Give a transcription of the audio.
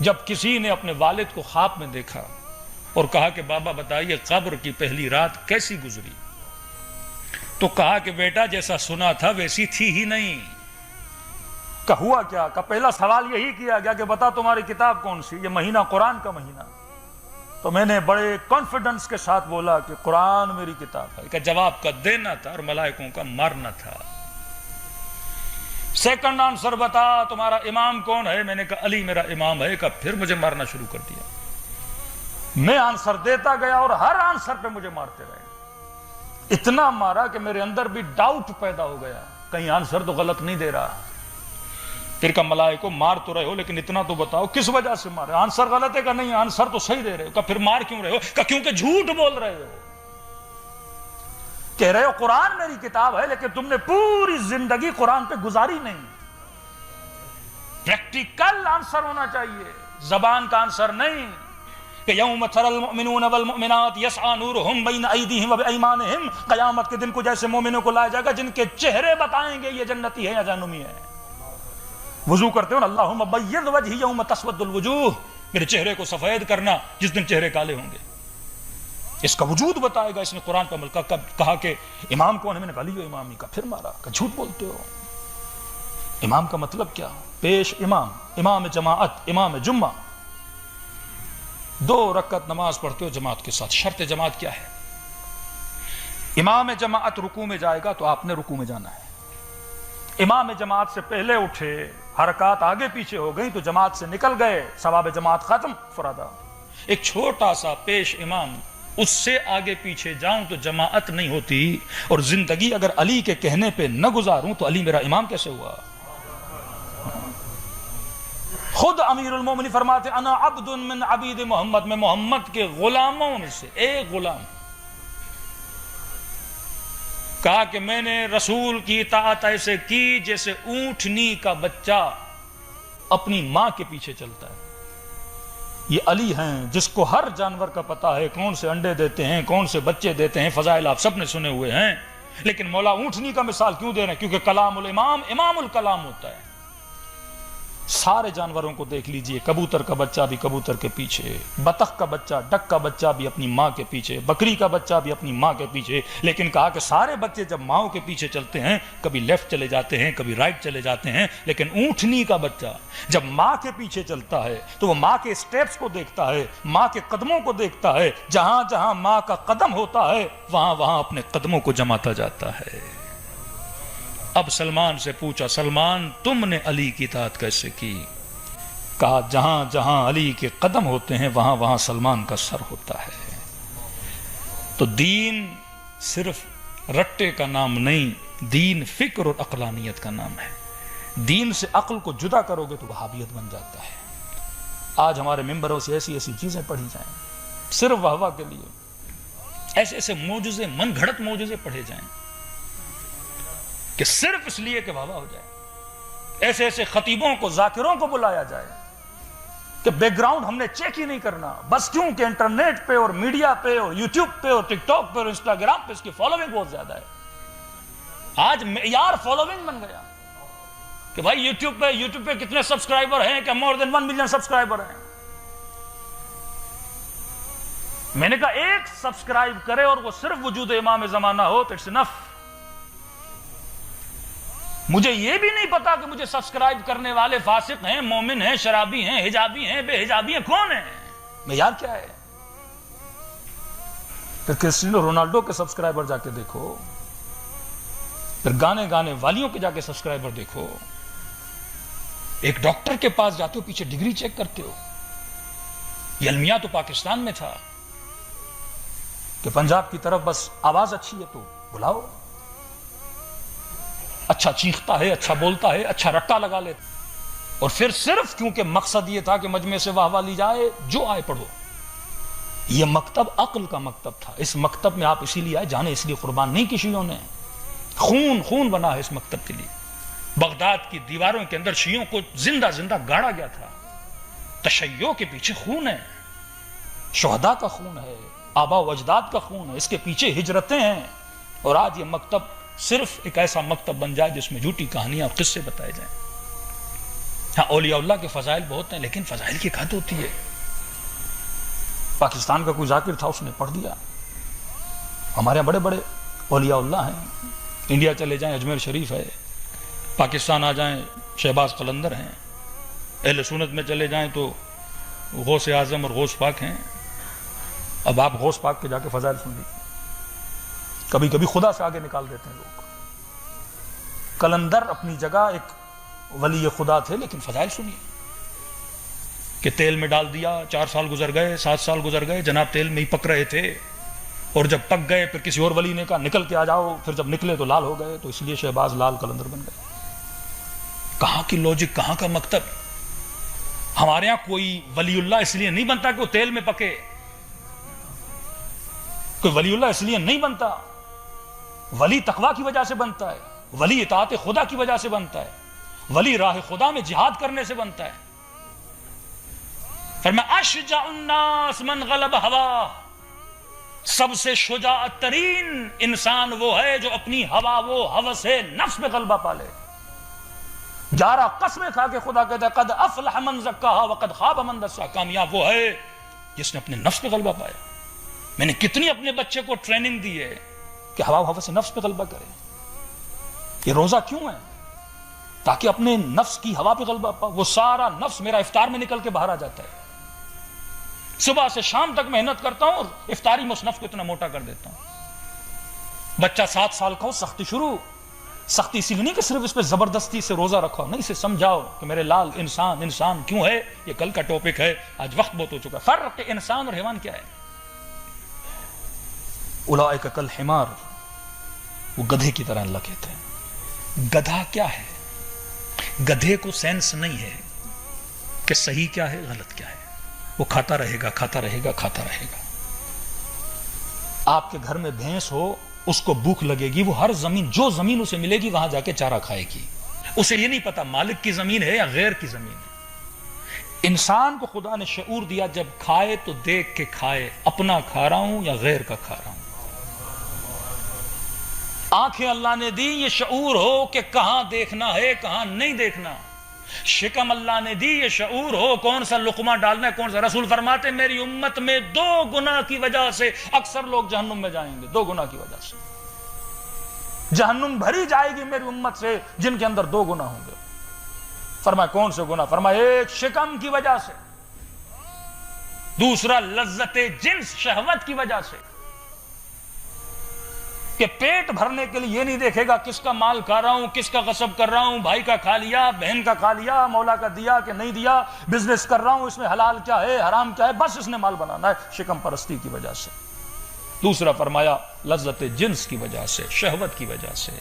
جب کسی نے اپنے والد کو خواب میں دیکھا اور کہا کہ بابا بتائیے قبر کی پہلی رات کیسی گزری، تو کہا کہ بیٹا جیسا سنا تھا ویسی تھی ہی نہیں۔ کہ ہوا کیا؟ کہ پہلا سوال یہی کیا گیا کہ بتا تمہاری کتاب کون سی؟ یہ مہینہ قرآن کا مہینہ۔ تو میں نے بڑے کانفیڈنس کے ساتھ بولا کہ قرآن میری کتاب ہے۔ کہ جواب کا دینا تھا اور ملائکوں کا مارنا تھا۔ سیکنڈ آنسر بتا تمہارا امام کون ہے؟ میں نے کہا علی میرا امام ہے۔ کہ پھر مجھے مارنا شروع کر دیا۔ میں آنسر دیتا گیا اور ہر آنسر پہ مجھے مارتے رہے، اتنا مارا کہ میرے اندر بھی ڈاؤٹ پیدا ہو گیا، کہیں آنسر تو غلط نہیں دے رہا۔ پھر کہا ملائکو مار تو رہے ہو لیکن اتنا تو بتاؤ کس وجہ سے مارے؟ آنسر غلط ہے کہ نہیں؟ آنسر تو صحیح دے رہے ہو۔ کہ پھر مار کیوں رہے ہو؟ کہ کیونکہ جھوٹ بول رہے ہو، کہہ رہے ہو قرآن میری کتاب ہے لیکن تم نے پوری زندگی قرآن پہ گزاری نہیں۔ پریکٹیکل آنسر ہونا چاہیے، زبان کا آنسر نہیں کہ یوم تری المؤمنون والمؤمنات یسعی نورہم بین ایدیہم وبایمانہم، قیامت کے دن کو جیسے مومنوں کو لایا جائے گا جن کے چہرے بتائیں گے یہ جنتی ہے یا جہنمی ہے۔ وضو کرتے ہو نا، اللہم بیض وجہی یوم تسود الوجوہ، میرے چہرے کو سفید کرنا جس دن چہرے کالے ہوں گے۔ اس کا وجود بتائے گا۔ اس نے قرآن پر عمل کہا کہ امام کون ہے؟ میں نے کہا علی و امامی۔ کا پھر مارا کہ جھوٹ بولتے ہو۔ امام کا مطلب کیا؟ پیش امام، امام جماعت، امام جمعہ۔ 2 رکعت نماز پڑھتے ہو جماعت کے ساتھ، شرط جماعت کیا ہے؟ امام جماعت رکوع میں جائے گا تو آپ نے رکوع میں جانا ہے۔ امام جماعت سے پہلے اٹھے، حرکات آگے پیچھے ہو گئی تو جماعت سے نکل گئے، ثواب جماعت ختم، فرادا۔ ایک چھوٹا سا پیش امام، اس سے آگے پیچھے جاؤں تو جماعت نہیں ہوتی، اور زندگی اگر علی کے کہنے پہ نہ گزاروں تو علی میرا امام کیسے ہوا؟ خود امیر المومنین فرماتے انا عبد من عبید محمد، میں محمد کے غلاموں میں سے ایک غلام۔ کہا کہ میں نے رسول کی اطاعت ایسے کی جیسے اونٹنی کا بچہ اپنی ماں کے پیچھے چلتا ہے۔ یہ علی ہیں جس کو ہر جانور کا پتہ ہے، کون سے انڈے دیتے ہیں، کون سے بچے دیتے ہیں، فضائل آپ سب نے سنے ہوئے ہیں، لیکن مولا اونٹنی کا مثال کیوں دے رہے ہیں؟ کیونکہ کلام الامام امام الکلام ہوتا ہے۔ سارے جانوروں کو دیکھ لیجئے، کبوتر کا بچہ بھی کبوتر کے پیچھے، بطخ کا بچہ، ڈک کا بچہ بھی اپنی ماں کے پیچھے، بکری کا بچہ بھی اپنی ماں کے پیچھے، لیکن کہا کہ سارے بچے جب ماں کے پیچھے چلتے ہیں کبھی لیفٹ چلے جاتے ہیں کبھی رائٹ چلے جاتے ہیں، لیکن اونٹنی کا بچہ جب ماں کے پیچھے چلتا ہے تو وہ ماں کے سٹیپس کو دیکھتا ہے، ماں کے قدموں کو دیکھتا ہے، جہاں جہاں ماں کا قدم ہوتا ہے وہاں وہاں اپنے قدموں کو جماتا جاتا ہے۔ اب سلمان سے پوچھا سلمان تم نے علی کی اطاعت کیسے کی؟ کہا جہاں جہاں علی کے قدم ہوتے ہیں وہاں وہاں سلمان کا سر ہوتا ہے۔ تو دین صرف رٹے کا نام نہیں، دین فکر اور عقلانیت کا نام ہے۔ دین سے عقل کو جدا کرو گے تو وہابیت بن جاتا ہے۔ آج ہمارے ممبروں سے ایسی ایسی چیزیں پڑھی جائیں صرف واہ واہ کے لیے، ایسے ایسے معجزے، من گھڑت معجزے پڑھے جائیں کہ صرف اس لیے کہ واہ واہ ہو جائے۔ ایسے ایسے خطیبوں کو، ذاکروں کو بلایا جائے کہ بیک گراؤنڈ ہم نے چیک ہی نہیں کرنا، بس کیوں کہ انٹرنیٹ پہ اور میڈیا پہ اور یوٹیوب پہ اور ٹک ٹاک پہ اور انسٹاگرام پہ اس کی فالوونگ بہت زیادہ ہے۔ آج معیار فالوونگ بن گیا کہ بھائی یوٹیوب پہ کتنے سبسکرائبر ہیں، کہ مور دین 1 ملین سبسکرائبر ہیں۔ میں نے کہا ایک سبسکرائب کرے اور وہ صرف وجود امام زمانہ ہو تو اٹس انف۔ مجھے یہ بھی نہیں پتا کہ مجھے سبسکرائب کرنے والے فاسق ہیں، مومن ہیں، شرابی ہیں، حجابی ہیں، بے حجابی ہیں، کون ہیں؟ معیار کیا ہے؟ پھر کرسٹیانو رونالڈو کے سبسکرائبر جا کے دیکھو، پھر گانے والیوں کے جا کے سبسکرائبر دیکھو، ایک ڈاکٹر کے پاس جاتے ہو پیچھے ڈگری چیک کرتے ہو۔ یہ المیہ تو پاکستان میں تھا کہ پنجاب کی طرف بس آواز اچھی ہے تو بلاؤ، اچھا چیختا ہے، اچھا بولتا ہے، اچھا رٹا لگا لیتا، اور پھر صرف کیونکہ مقصد یہ تھا کہ مجمع سے واہ واہ لی جائے، جو آئے پڑھو۔ یہ مکتب عقل کا مکتب تھا۔ اس مکتب میں آپ اسی لیے آئے، جانے اس لیے قربان نہیں کی شیعوں نے، خون بنا ہے اس مکتب کے لیے۔ بغداد کی دیواروں کے اندر شیعوں کو زندہ زندہ گاڑا گیا تھا۔ تشیع کے پیچھے خون ہے، شہداء کا خون ہے، آبا و اجداد کا خون ہے، اس کے پیچھے ہجرتیں ہیں، اور آج یہ مکتب صرف ایک ایسا مکتب بن جائے جس میں جھوٹی کہانیاں اور قصے بتائے جائیں۔ ہاں اولیاء اللہ کے فضائل بہت ہیں، لیکن فضائل کی حد ہوتی ہے۔ پاکستان کا کوئی ذاکر تھا، اس نے پڑھ دیا۔ ہمارے یہاں بڑے بڑے اولیاء اللہ ہیں، انڈیا چلے جائیں اجمیر شریف ہے، پاکستان آ جائیں شہباز قلندر ہیں، اہل سنت میں چلے جائیں تو غوث اعظم اور غوث پاک ہیں۔ اب آپ غوث پاک کے جا کے فضائل سن لیجیے، کبھی کبھی خدا سے آگے نکال دیتے ہیں لوگ۔ قلندر اپنی جگہ ایک ولی خدا تھے، لیکن فضائل سنیے کہ تیل میں ڈال دیا، 4 سال گزر گئے، 7 سال گزر گئے، جناب تیل میں ہی پک رہے تھے، اور جب پک گئے پھر کسی اور ولی نے کہا نکل کے آ جاؤ، پھر جب نکلے تو لال ہو گئے، تو اس لیے شہباز لال قلندر بن گئے۔ کہاں کی لوجک، کہاں کا مکتب؟ ہمارے ہاں کوئی ولی اللہ اس لیے نہیں بنتا کہ وہ تیل میں پکے، کوئی ولی اللہ اس لیے نہیں بنتا، ولی تقوی کی وجہ سے بنتا ہے، ولی اطاعت خدا کی وجہ سے بنتا ہے، ولی راہ خدا میں جہاد کرنے سے بنتا ہے۔ فرمایا اشجع الناس من غلب ہوا، سب سے شجاعت ترین انسان وہ ہے جو اپنی ہوا و ہوس نفس پہ غلبہ پالے۔ 11 قسمیں کھا کے خدا کہتا ہے قد افلح من زکاہا وقد خاب من دساہا، کامیاب وہ ہے جس نے اپنے نفس پہ غلبہ پایا۔ میں نے کتنی اپنے بچے کو ٹریننگ دی ہے کہ ہوا و ہوس نفس پہ غلبہ کرے۔ یہ روزہ کیوں ہے؟ تاکہ اپنے نفس کی ہوا پہ غلبہ پا۔ وہ سارا نفس میرا افطار میں نکل کے باہر آ جاتا ہے، صبح سے شام تک محنت کرتا ہوں اور افطاری میں اس نفس کو اتنا موٹا کر دیتا ہوں۔ بچہ 7 سال کا ہو، سختی شروع، سختی اسی لیے نہیں کہ صرف اس پہ زبردستی سے روزہ رکھو، نہیں، اسے سمجھاؤ کہ میرے لال انسان کیوں ہے، یہ کل کا ٹاپک ہے، آج وقت بہت ہو چکا ہے۔ فرق انسان اور حیوان کیا ہے؟ اولئک کالحمار، وہ گدھے کی طرح اللہ کہتے ہیں۔ گدھا کیا ہے؟ گدھے کو سینس نہیں ہے کہ صحیح کیا ہے غلط کیا ہے، وہ کھاتا رہے گا کھاتا رہے گا کھاتا رہے گا۔ آپ کے گھر میں بھینس ہو، اس کو بھوک لگے گی، وہ ہر زمین، جو زمین اسے ملے گی وہاں جا کے چارہ کھائے گی، اسے یہ نہیں پتا مالک کی زمین ہے یا غیر کی زمین ہے۔ انسان کو خدا نے شعور دیا، جب کھائے تو دیکھ کے کھائے، اپنا کھا رہا ہوں یا غیر کا کھا رہا ہوں۔ آنکھیں اللہ نے دی، یہ شعور ہو کہ کہاں دیکھنا ہے کہاں نہیں دیکھنا۔ شکم اللہ نے دی، یہ شعور ہو کون سا لقمہ ڈالنا ہے کون سا۔ رسول فرماتے میری امت میں 2 گناہ کی وجہ سے اکثر لوگ جہنم میں جائیں گے، 2 گناہ کی وجہ سے جہنم بھری جائے گی میری امت سے، جن کے اندر 2 گناہ ہوں گے۔ فرمایا کون سے گناہ؟ فرمایا ایک شکم کی وجہ سے، دوسرا لذت جنس شہوت کی وجہ سے، کہ پیٹ بھرنے کے لیے یہ نہیں دیکھے گا کس کا مال کھا رہا ہوں، کس کا غصب کر رہا ہوں، بھائی کا کھا لیا، بہن کا کھا لیا، مولا کا دیا کہ نہیں دیا، بزنس کر رہا ہوں اس میں حلال کیا ہے حرام کیا ہے، بس اس نے مال بنانا ہے، شکم پرستی کی وجہ سے۔ دوسرا فرمایا لذت جنس کی وجہ سے، شہوت کی وجہ سے۔